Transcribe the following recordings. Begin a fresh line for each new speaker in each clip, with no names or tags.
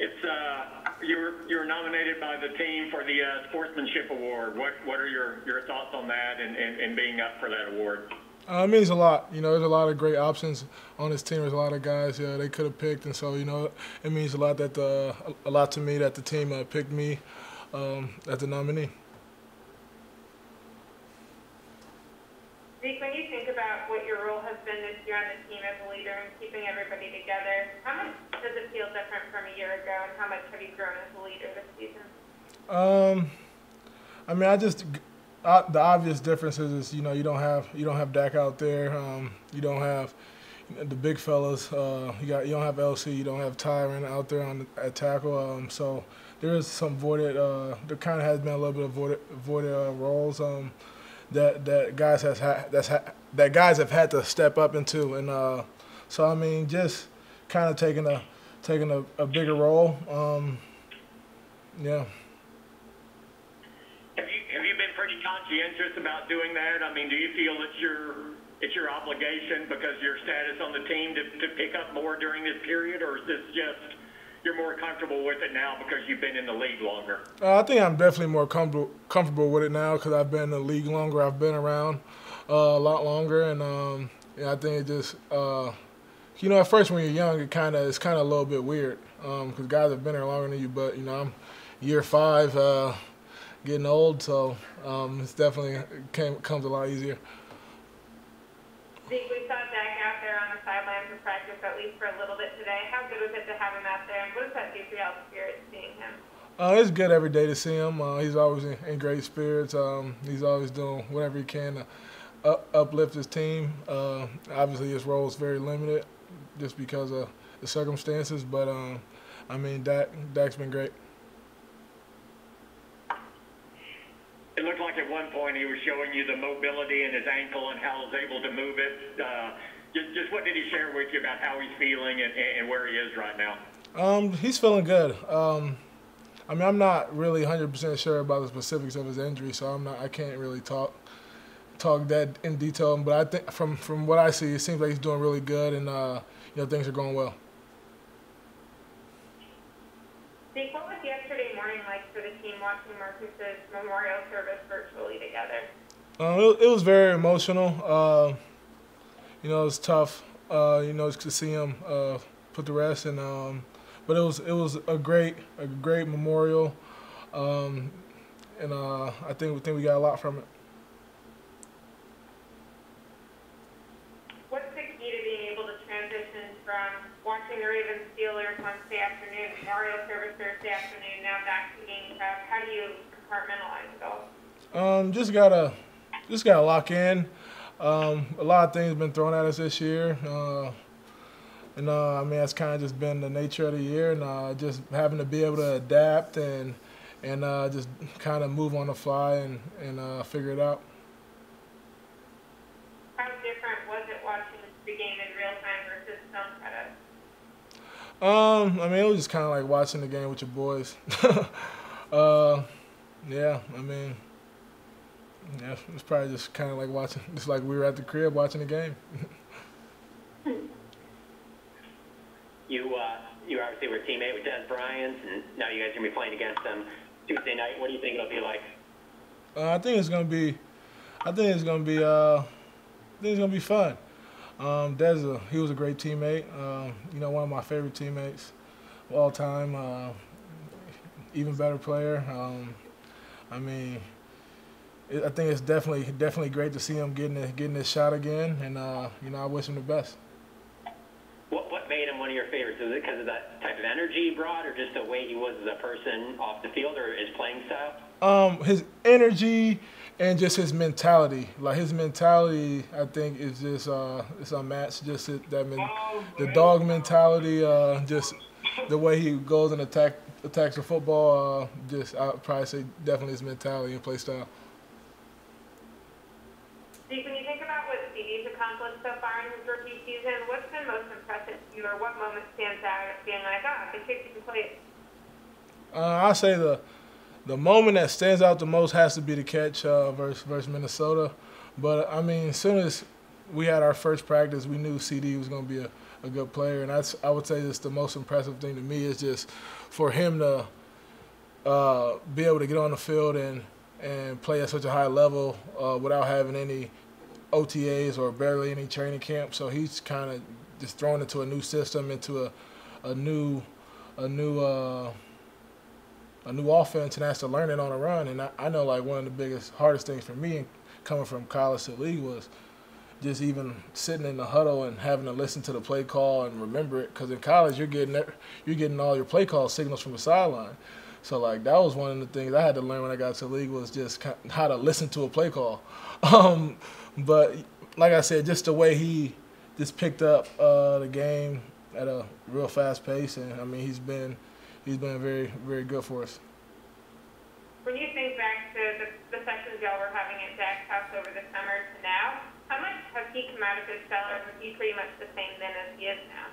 It's you were nominated by the team for the Sportsmanship Award. What are your thoughts on that and being up for that award?
It means a lot. You know, there's a lot of great options on this team. There's a lot of guys they could have picked, and so it means a lot that a lot to me that the team picked me as the nominee.
Zeke, when you think about what your role has been this year on the team as a leader and keeping everybody together, how much does it feel different from a year ago, and how much have you grown as a leader this season?
I mean, the obvious differences is you don't have Dak out there. You don't have the big fellas. You don't have LC. You don't have Tyron out there at tackle. So there is some voided. There kind of has been a little bit of voided roles. That guys have had to step up into, and so I mean, just kind of taking a bigger role. Yeah.
Have you been pretty conscientious about doing that? I mean, do you feel it's your obligation because your status on the team to pick up more during this period, or is this just you're more comfortable with it now because you've been in the league longer?
I think I'm definitely more comfortable with it now because I've been in the league longer. I've been around a lot longer, and I think it just at first when you're young, it's kind of a little bit weird because guys have been there longer than you. But I'm year 5, getting old, so it's definitely comes a lot easier.
Zeke, we saw Dak out there on the sidelines of practice, at least for a little bit today. How good was it to have him out there, and what does that do for y'all's spirits seeing him?
It's good every day to see him. He's always in great spirits. He's always doing whatever he can to uplift his team. Obviously, his role is very limited just because of the circumstances, but I mean, Dak's been great.
It looked like at one point he was showing you the mobility in his ankle and how he was able to move it. Just what did he share with you about how he's feeling and where he is right now?
He's feeling good. I mean, I'm not really 100% sure about the specifics of his injury, so I can't really talk that in detail. But I think from what I see, it seems like he's doing really good, and things are going well.
Zeke, what was yesterday morning like for the team watching Marcus's memorial service virtually together?
It was very emotional. It was tough. To see him put to rest, and but it was a great memorial, and I think we got a lot from it.
What's the key to being able to transition from watching the Ravens Steelers Wednesday afternoon, memorial service Thursday afternoon, now back to game prep? How do you compartmentalize it all?
Just gotta lock in. A lot of things have been thrown at us this year. I mean, that's kind of just been the nature of the year, and just having to be able to adapt and just kind of move on the fly and figure it out.
How different was it watching the game in real time versus film credits?
I mean, it was just kind of like watching the game with your boys. Yeah, I mean, yeah, it was probably just kind of like watching, just like we were at the crib watching the game.
You obviously were a teammate with Des Bryant, and now you guys are going to be playing against them Tuesday night. What do you think it'll be like?
I think it's gonna be fun. Des, he was a great teammate. One of my favorite teammates of all time. Even better player. I mean, I think it's definitely great to see him getting this shot again, and I wish him the best.
What made him one of your favorites? Was it because of that type of energy he brought, or just the way he was as a person off the field, or his playing style?
His energy and just his mentality. Like his mentality, I think is just it's unmatched. Just the dog mentality. Just the way he goes and attacks the football. I'd probably say definitely his mentality and play style.
Steve, when you think about what CD's accomplished so far in his rookie season, what's been most impressive to you, or what moment stands out as being like, the kid can play?
I say the moment that stands out the most has to be the catch versus Minnesota. But I mean, as soon as we had our first practice, we knew CD was going to be a good player, and I would say that's the most impressive thing to me is just for him to be able to get on the field and play at such a high level without having any OTAs or barely any training camp. So he's kind of just thrown into a new system, into a new offense, and has to learn it on a run. And I know like one of the biggest, hardest things for me coming from college to the league was just even sitting in the huddle and having to listen to the play call and remember it. Because in college, you're getting all your play call signals from the sideline. So like that was one of the things I had to learn when I got to the league was just how to listen to a play call. But like I said, just the way he just picked up the game at a real fast pace, and I mean he's been very, very good for us.
When you think back to the sessions y'all were having at Jack's house over the summer to now, how much has he come out of his shell, or was he pretty much the same then as he is now?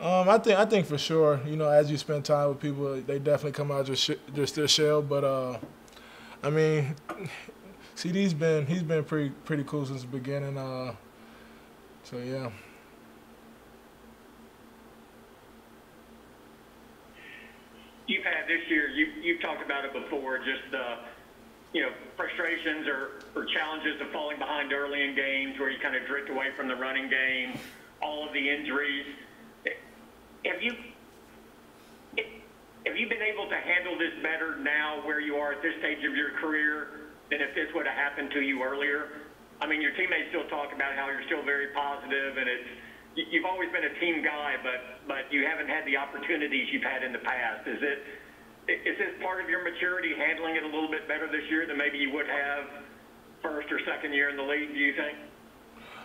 I think for sure, you know, as you spend time with people, they definitely come out just their shell. But I mean, CD's he's been pretty cool since the beginning. So yeah.
You've had this year, you've talked about it before, just the, you know, frustrations or challenges of falling behind early in games where you kind of drift away from the running game, all of the injuries. Have you been able to handle this better now where you are at this stage of your career than if this would have happened to you earlier? I mean, your teammates still talk about how you're still very positive, and you've always been a team guy, but you haven't had the opportunities you've had in the past. Is this part of your maturity, handling it a little bit better this year than maybe you would have first or second year in the league, do you think?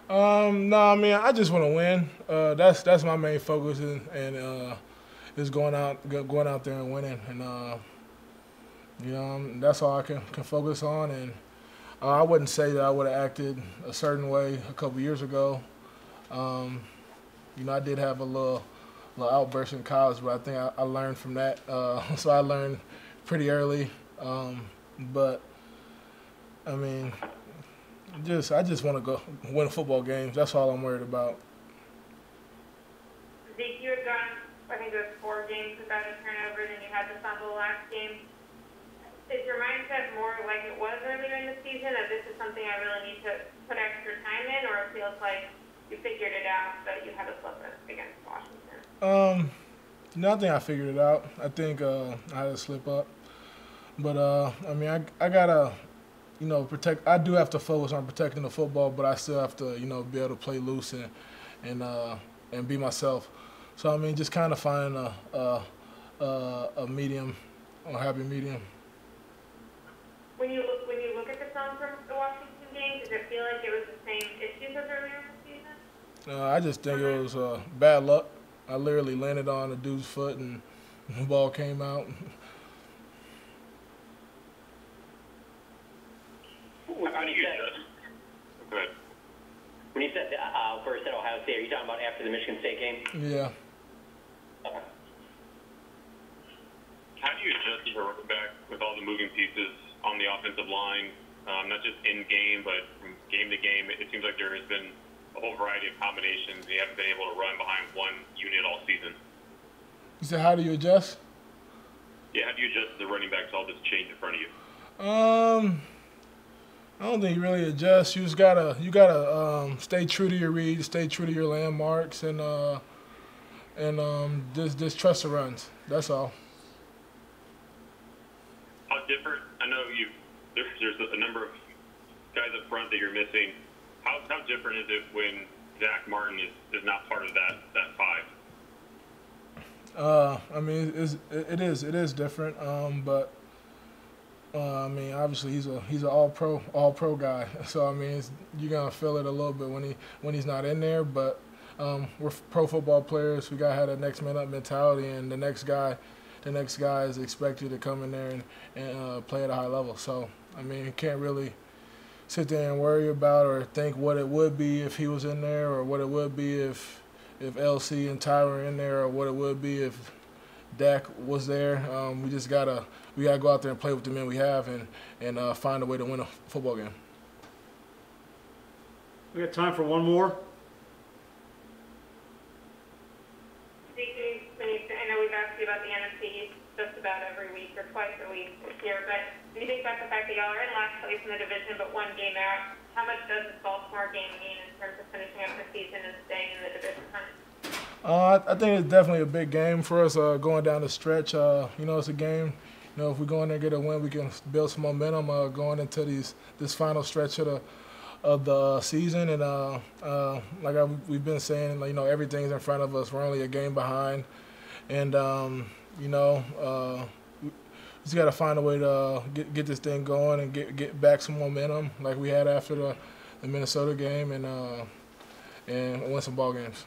No, I mean I just want to win. That's my main focus, and is going out there and winning, and you know that's all I can focus on. And I wouldn't say that I would have acted a certain way a couple years ago. You know, I did have a little outburst in college, but I think I learned from that. So I learned pretty early. But I mean, I just want to go win football games. That's all I'm worried about.
Zeke, you had gone, I think it was 4 games without a turnover, then you had the fumble last game. Is your mindset more like it was earlier in the season, that this is something I really need to put extra time in, or it feels like you figured it out, but you had a slip up against Washington?
No, I think I figured it out. I think I had a slip up. But, I mean, I got to, you know, I do have to focus on protecting the football, but I still have to, you know, be able to play loose and be myself. So, I mean, just kind of finding a medium, a happy medium.
When you look at the film from the Washington game, does it feel like it was the same issues as earlier in the season?
I just think it was bad luck. I literally landed on a dude's foot and the ball came out.
When you said first at Ohio State, are you talking about after the Michigan State game?
Yeah.
Okay.
How do you adjust as a running back with all the moving pieces on the offensive line, not just in game, but from game to game? It seems like there has been a whole variety of combinations. You haven't been able to run behind one unit all season.
You said, how do you adjust?
Yeah, how do you adjust the running backs all this change in front of you?
I don't think you really adjust. You just gotta stay true to your reads, stay true to your landmarks, and just trust the runs. That's all.
How different? I know there's a number of guys up front that you're missing. How different is it when Zach Martin is not part of that 5?
I mean, it is different. But I mean, obviously he's an all pro guy. So I mean, you're gonna feel it a little bit when he's not in there. But we're pro football players. We gotta have that next man up mentality, and the next guy is expected to come in there and play at a high level. So I mean, you can't really sit there and worry about or think what it would be if he was in there, or what it would be if LC and Ty were in there, or what it would be if Dak was there. We just gotta go out there and play with the men we have and find a way to win a football game.
We got time for one more.
about the NFC just about every week or twice a week this year, but when you think about the fact that y'all are in last place in the division but one game out, how much does this Baltimore game mean in terms of finishing up the season and staying in the division hunt?
I think it's definitely a big game for us going down the stretch. It's a game. If we go in there and get a win, we can build some momentum going into this final stretch of the season. And we've been saying, everything's in front of us. We're only a game behind, and we just got to find a way to get this thing going and get back some momentum like we had after the Minnesota game and win some ball games.